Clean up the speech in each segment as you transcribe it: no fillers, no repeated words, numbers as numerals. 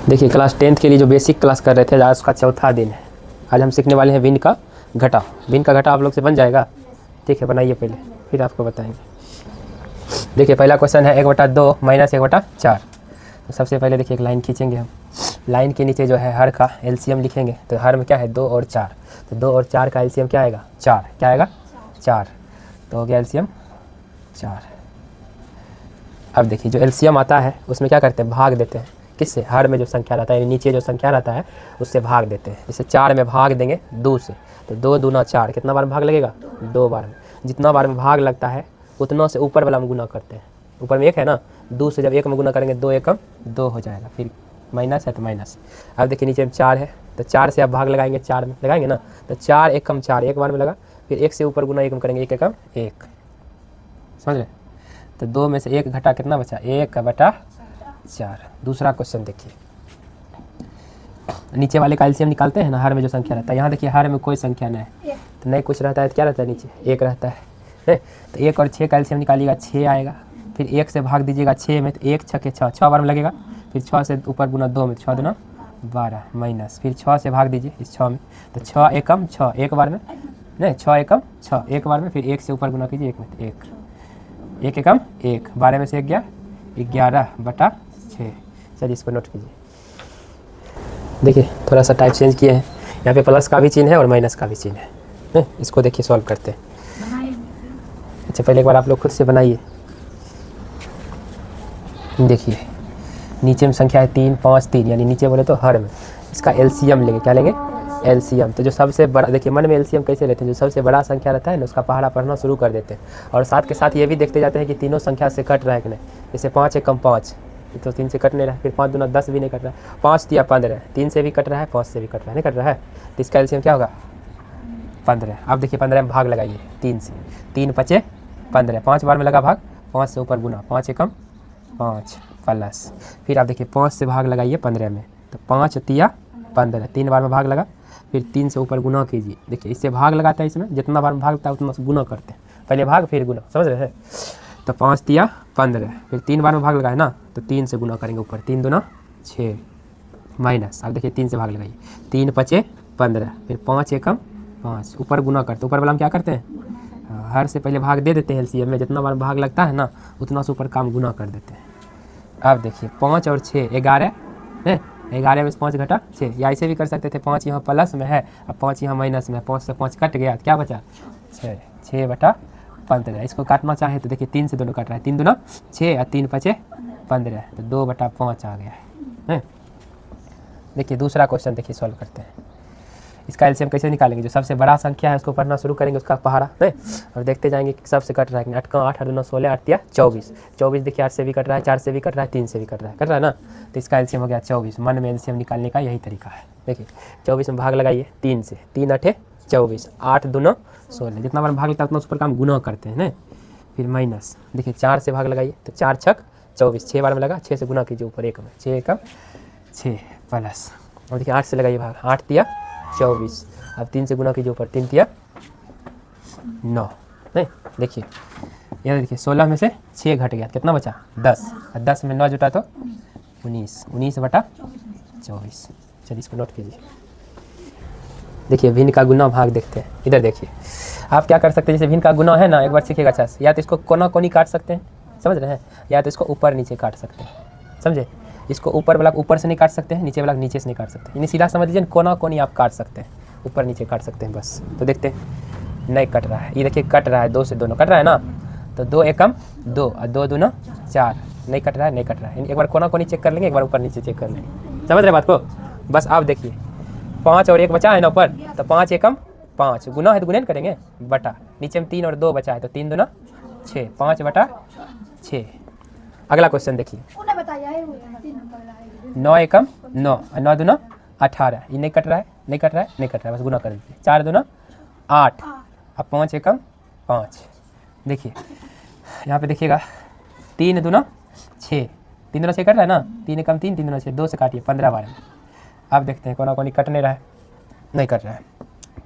देखिए class 10th के लिए जो बेसिक क्लास कर रहे थे, आज उसका चौथा दिन है। आज हम सीखने वाले हैं भिन्न का घटा। भिन्न का घटा आप लोग से बन जाएगा, ठीक है? बनाइए पहले, फिर आपको बताएंगे। देखिए पहला क्वेश्चन है 1/2 माइनस 1/4। तो सबसे पहले देखिए एक लाइन खींचेंगे हम। लाइन के नीचे जो है हर का एलसीएम लिखेंगे। तो हर में क्या है 2 और 4, तो 2 और 4 का एलसीएम क्या आएगा 4। क्या आएगा 4। तो हो गया एलसीएम 4। अब देखिए जो एलसीएम आता है उसमें क्या करते हैं, भाग देते हैं। किससे? हर में जो संख्या रहता है, नीचे जो संख्या रहता है उससे भाग देते हैं। जैसे 4 में भाग देंगे 2 से, तो 2 दूना 4। कितना बार में भाग लगेगा? 2 बार में। जितना बार में भाग लगता है उतना से ऊपर वाला में गुना करते हैं। ऊपर में 1 है ना, 2 से जब 1 में गुना करेंगे 2 एकम 2 हो जाएगा। फिर माइनस है तो माइनस। अब देखिए नीचे में 4 है, तो 4 से आप भाग लगाएंगे, 4 में लगाएंगे ना, तो 4 एकम 4 एक बार में लगा। फिर 1 से ऊपर गुना 1 में करेंगे, 1 एकम 1। समझ रहे? तो 2 में से 1 घटा कितना बचा? 1/4। दूसरा क्वेश्चन देखिए, नीचे वाले का एलसीएम निकालते हैं ना, हर में जो संख्या रहता है। यहाँ देखिए हर में कोई संख्या नहीं है, तो नहीं कुछ रहता है तो क्या रहता है नीचे 1 रहता है। तो 1 और 6 का एलसीएम निकालिएगा, 6 आएगा। फिर 1 से भाग दीजिएगा 6 में, तो 1 6 6, 6 बार में लगेगा। फिर 6 से ऊपर गुना 2 में, 6 दूना 12 माइनस। फिर 6 से भाग दीजिए इस 6 में, तो 6 एकम 6 एक बार में, नहीं 6 एकम 6 एक बार में। फिर 1 से ऊपर गुना कीजिए 1 में, तो 1 एकम 1। 12 में से 1 गया 11/6। चलिए इसको नोट कीजिए। देखिए थोड़ा सा टाइप चेंज किए हैं, यहाँ पे प्लस का भी चिन्ह है और माइनस का भी चिन्ह है। इसको देखिए सॉल्व करते हैं। अच्छा पहले एक बार आप लोग खुद से बनाइए। देखिए नीचे में संख्या है 3 5 3, यानी नीचे बोले तो हर में। इसका एलसीएम लेंगे। क्या लेंगे? एलसीएम। तो जो सबसे बड़ा, देखिए मन में एलसीएम कैसे लेते हैं, जो सबसे बड़ा संख्या रहता है ना उसका पहाड़ा पढ़ना शुरू कर देते हैं। और साथ के साथ ये भी देखते जाते हैं कि तीनों संख्या से कट रहा है कि नहीं। जैसे 5 एकम 5, तो 3 से कट नहीं रहा है। फिर 5 दूना 10 भी नहीं कट रहा है। 5 तिया 15, 3 से भी कट रहा है, 5 से भी कट रहा है, नहीं कट रहा है। तो इसका एलसीएम क्या होगा? 15। अब देखिए 15 में भाग लगाइए 3 से, 3 5 15, 5 बार में लगा भाग, 5 से ऊपर गुना, 5 एकम 5 प्लस। फिर आप देखिए 5 से भाग लगाइए 15 में, तो 5 तिया 15, 3 बार में भाग लगा। फिर 3 से ऊपर गुना कीजिए। देखिए इससे भाग लगाता है, इसमें जितना बार में भाग लगता है उतना से गुना करते हैं। पहले भाग फिर गुना, समझ रहे हैं? तो 5 तिया 15, फिर 3 बार में भाग लगा है ना, तो 3 से गुना करेंगे ऊपर, 3 दूना 6 माइनस। अब देखिए 3 से भाग लगाइए, 3 5 15, फिर 5 एकम 5, ऊपर गुना करते। ऊपर वाला हम क्या करते हैं, हर से पहले भाग दे देते हैं एलसीएम में। जितना बार भाग लगता है ना उतना से ऊपर काम गुना कर देते हैं। अब देखिए 5 और 6 11 है, 11 में से 5 घटा 6, या ऐसे भी कर सकते थे 5 यहाँ प्लस में है और 5 यहाँ माइनस में है। 5 से 5 कट गया तो क्या बचा 6, 6/15। इसको काटना चाहे तो देखिए 3 से दोनों कट रहा है, 3 दूना 6 और 3 5 15, तो 2/5 आ गया है। देखिए दूसरा क्वेश्चन देखिए सॉल्व करते हैं। इसका एलसीएम कैसे निकालेंगे? जो सबसे बड़ा संख्या है उसको पढ़ना शुरू करेंगे, उसका पहाड़ा है, और देखते जाएंगे कि सबसे कट रहा है। 8 का 8 दूना 16, 8 तिया 24, 24 देखिए 8 से भी कट रहा है, 4 से भी कट रहा है, 3 से भी कट रहा है ना। तो इसका एलसीएम हो गया 24। मन में एलसीएम निकालने का यही तरीका है। देखिए 24 में भाग लगाइए 3 से, 3 8 24, 8 दूना 16, जितना बार भाग लगता है उतना उस पर काम गुना करते हैं ना। फिर माइनस, देखिए 4 से भाग लगाइए, तो 4 6 24, 6 बार में लगा, 6 से गुना कीजिए ऊपर 1 में, 6 एकम 6 प्लस। और देखिए 8 से लगाइए भाग, 8 तिया 24, अब 3 से गुना कीजिए ऊपर, 3 तिया 9। नहीं देखिए यहाँ देखिए 16 में से 6 घट गया, कितना बचा 10, और 10 में 9 जुटा तो 19, 19/24। चलिए इसको नोट कीजिए। देखिए भिन्न का गुना भाग देखते हैं। इधर देखिए आप क्या कर सकते हैं, जैसे भिन्न का गुना है ना, एक बार सीखिएगा अच्छा से। या तो इसको कोना कोनी काट सकते हैं, समझ रहे हैं, या तो इसको ऊपर नीचे काट सकते हैं, समझे? इसको ऊपर वाला ऊपर से नहीं काट सकते हैं, नीचे वाला नीचे से नहीं काट सकते। यानी सीधा समझ लीजिए कोना कोनी आप काट सकते हैं, ऊपर नीचे काट सकते हैं बस। तो देखते हैं नहीं कट रहा है, ये देखिए कट रहा है, 2 से दोनों कट रहा है ना, तो 2 एकम 2 और 2 दूना 4, नहीं कट रहा है, नहीं कट रहा है। एक बार कोना कोनी चेक कर लेंगे, एक बार ऊपर नीचे चेक कर लेंगे, समझ रहे बात को? बस आप देखिए 5 और 1 बचा है ना ऊपर, तो 5 एकम 5, गुना है तो गुणन करेंगे, बटा नीचे में 3 और 2 बचा है, तो 3 दूना 6, 5/6। अगला क्वेश्चन देखिए, 9 एकम 9 और 9 दूना 18, ये नहीं कट रहा है, नहीं कट रहा है, नहीं कट रहा है, बस गुना कर दीजिए, 4 दूना 8 और 5 एकम 5। देखिए यहाँ पे देखिएगा 3 दूना 6, 3 दूना 6 कट रहा है ना, 3 एकम 3, 3 दूना 6, 2 से काटिए 15 बार में। अब देखते हैं कोना कोनी कट नहीं रहा है, नहीं कट रहा है।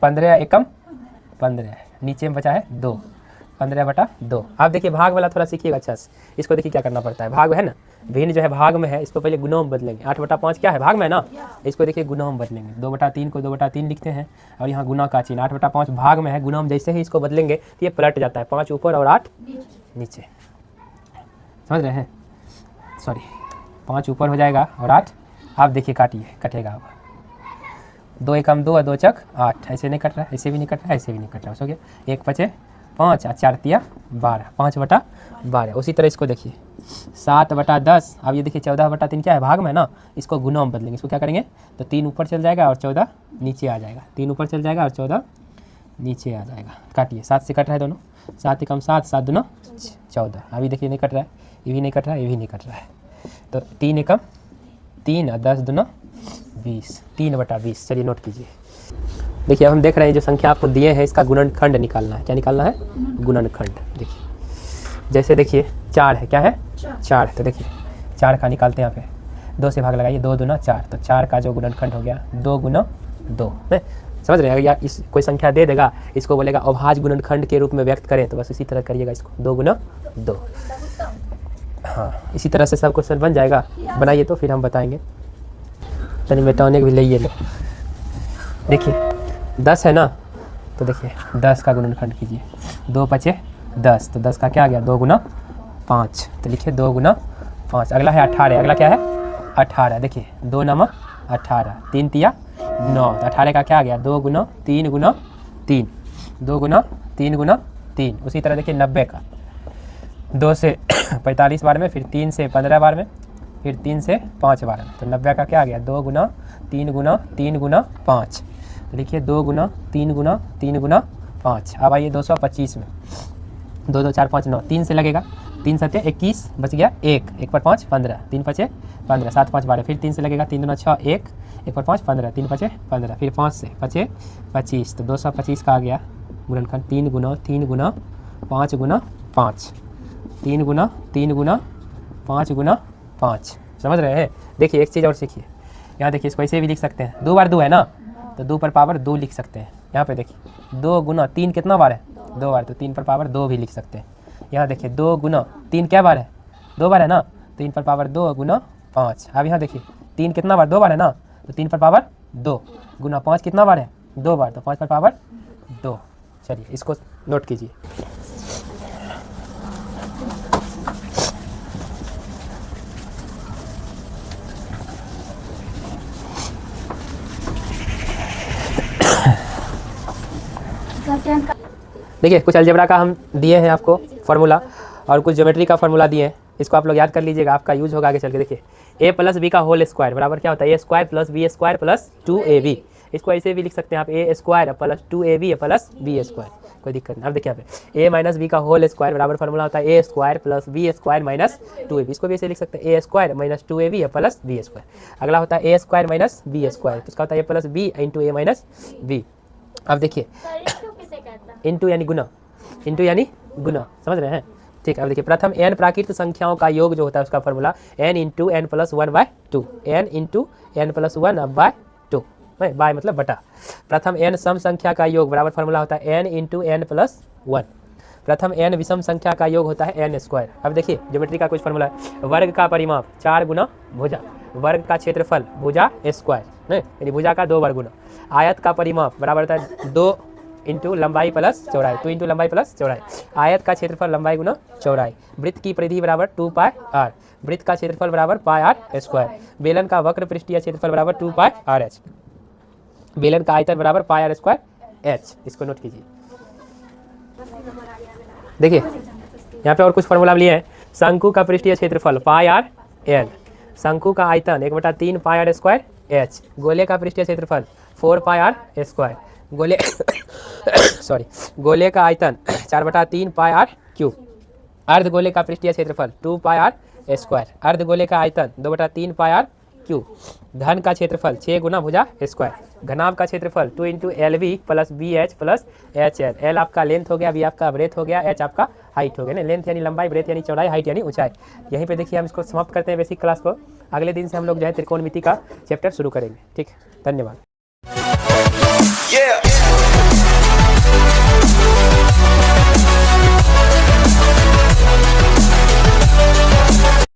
15 एकम 15, नीचे में बचा है 2 15/2। आप देखिए भाग वाला थोड़ा सीखिएगा अच्छा से। इसको देखिए क्या करना पड़ता है, भाग है ना, भिन्न जो है भाग में है, इसको पहले गुणा में बदलेंगे। 8/5 क्या है, भाग में है ना, इसको देखिए गुणा में बदलेंगे। 2/3 को 2/3 लिखते हैं और यहाँ गुना का चिन्ह। 8/5 भाग में है, गुणा में जैसे ही इसको बदलेंगे तो ये पलट जाता है, 5 ऊपर और 8 नीचे। समझ रहे हैं, सॉरी 5 ऊपर हो जाएगा और 8, आप देखिए काटिए, कटेगा अब 2 एकम 2 और 2 चक 8, ऐसे नहीं कट रहा है, ऐसे भी नहीं कट रहा है, ऐसे भी नहीं कट रहा है, हो गया 1 5 5 और 4 तिया 12, 5/12। उसी तरह इसको देखिए 7/10। अब ये देखिए 14/3 क्या है, भाग में है ना, इसको गुना में बदलेंगे। इसको क्या करेंगे तो 3 ऊपर चल जाएगा और 14 नीचे आ जाएगा, 3 ऊपर चल जाएगा और 14 नीचे आ जाएगा। काटिए, 7 से कट रहा है दोनों, 7 एकम 7, 7 दूना 14। अभी देखिए नहीं कट रहा है, ये भी नहीं कट रहा है, ये भी नहीं कट रहा है, तो 3 एकम 3 और 10 दूना 20, 3/20। चलिए नोट कीजिए। देखिए अब हम देख रहे हैं जो संख्या आपको दिए हैं इसका गुणनखंड निकालना है। क्या निकालना है, गुणनखंड। देखिए जैसे देखिए 4 है, क्या है 4 है, तो देखिए 4 का निकालते हैं यहाँ पे, 2 से भाग लगाइए, 2 दूना 4, तो 4 का जो गुणनखंड हो गया 2 गुना 2 है। समझ रहे हैं, या इस कोई संख्या दे देगा, इसको बोलेगा अभाज्य गुणनखंड के रूप में व्यक्त करें, तो बस इसी तरह करिएगा इसको, 2 गुना 2। हाँ इसी तरह से सब क्वेश्चन बन जाएगा। बनाइए तो फिर हम बताएंगे। चलिए मेटाने भी ले लो। देखिए 10 है ना, तो देखिए 10 का गुणनखंड कीजिए, 2 5 10, तो 10 का क्या आ गया 2 गुना 5, तो लिखिए 2 गुना 5। अगला है 18, अगला क्या है 18। देखिए 2 9 18, 3 तिया 9, तो 18 का क्या आ गया 2 गुना 3 गुना 3, 2 गुना 3 गुना 3। उसी तरह देखिए 90 का 2 से 45 बार में, फिर 3 से 15 बार में, फिर 3 से 5 बार में, तो 90 का क्या आ गया 2 गुना 3 गुना 3 गुना 5। लिखिए 2 गुना 3 गुना 3 गुना 5। अब आइए 225 में, 2 2 4 5 9, 3 से लगेगा, 3 7 21, बच गया 1, 1 पर 5 15, 3 5 15, 7 5 12, फिर 3 से लगेगा, 3 2 6 1, 1 पर 5 15, 3 5 15, फिर 5 से 5 25, तो 225 का आ गया गुणनखंड 3 गुना 3 गुना 5 गुना 5, 3 गुना 3 गुना 5 गुना 5। समझ रहे हैं। देखिए एक चीज़ और सीखिए, यहाँ देखिए इसको ऐसे भी लिख सकते हैं, 2 बार 2 है ना, तो 2 पर पावर 2 लिख सकते हैं। यहाँ पे देखिए 2 गुना 3 कितना बार है 2 बार, तो 3 पर पावर 2 भी लिख सकते हैं। यहाँ देखिए 2 गुना 3 क्या बार है 2 बार है ना, 3 पर पावर 2 गुना 5। अब यहाँ देखिए 3 कितना बार 2 बार है ना, तो 3 पर पावर 2 गुना 5 कितना बार है 2 बार, तो 5 पर पावर 2। चलिए इसको नोट कीजिए। देखिए कुछ अलजेब्रा का हम दिए हैं आपको फार्मूला, और कुछ ज्योमेट्री का फार्मूला दिए हैं, इसको आप लोग याद कर लीजिएगा, आपका यूज होगा आगे चल के। देखिए a प्लस बी का होल स्क्वायर बराबर क्या होता है, a square plus B square plus 2ab। इसको ऐसे भी लिख सकते हैं आप, a square plus 2ab plus b square, कोई दिक्कत नहीं। अब देखिए यहाँ पे a माइनस बी का होल स्क्वायर बराबर फार्मूला होता है a square plus B square minus 2ab। इसको भी ऐसे लिख सकते हैं a square minus 2ab plus b square. अगला होता है a square minus b square, तो इसका होता है a plus b into a minus b। अब देखिए इंटू यानी गुना, इंटू यानी गुना, समझ रहे हैं। ठीक है, अब देखिए प्रथम n प्राकृत संख्याओं का योग जो होता है उसका formula n into n plus 1/2, n into n plus 1/2, by मतलब बटा। प्रथम n सम संख्या का योग बराबर फॉर्मूला होता है n इंटू n प्लस 1। प्रथम n विषम संख्या का योग होता है n स्क्वायर। अब देखिए ज्योमेट्री का कुछ फॉर्मूला है, वर्ग का परिमाप 4 गुना भुजा, वर्ग का क्षेत्रफल भुजा स्क्वायर, यानी भुजा का 2 वर्ग गुना, आयत का परिमाप बराबर होता है 2 इंटू लंबाई प्लस चौड़ाई, 2 इंटू लंबाई प्लस चौड़ाई, आयत का क्षेत्रफल लंबाई गुना चौड़ाई, वृत्त की परिधि बराबर 2πr, वृत्त का क्षेत्रफल बराबर πr स्क्वायर, बेलन का वक्र पृष्ठीय क्षेत्रफल बराबर 2πrh, बेलन का आयतन बराबर πr स्क्वायर h। इसको नोट कीजिए। देखिए यहाँ पे और कुछ फॉर्मूला लिए हैं, शंकु का पृष्ठीय क्षेत्रफल πr l, शंकु का आयतन 1/3 πr स्क्वायर h, गोले का पृष्ठीय क्षेत्रफल 4πr स्क्वायर, गोले सॉरी गोले का आयतन 4/3 πr क्यूब, अर्धगोले का पृष्ठीय क्षेत्रफल 2πr स्क्वायर, अर्धगोले का आयतन 2/3 πr क्यूब, धन का क्षेत्रफल 6 गुना भुजा स्क्वायर, घनाभ का क्षेत्रफल 2 into LV plus BH plus HL। L आपका लेंथ हो गया, B आपका ब्रेथ हो गया, H आपका हाइट हो गया ना, लेंथ यानी लंबाई, ब्रेथ यानी चौड़ाई, हाइट यानी ऊंचाई। यहीं पे देखिए हम इसको समाप्त करते हैं बेसिक क्लास को। अगले दिन से हम लोग जो है त्रिकोणमिति का चैप्टर शुरू करेंगे। ठीक, धन्यवाद।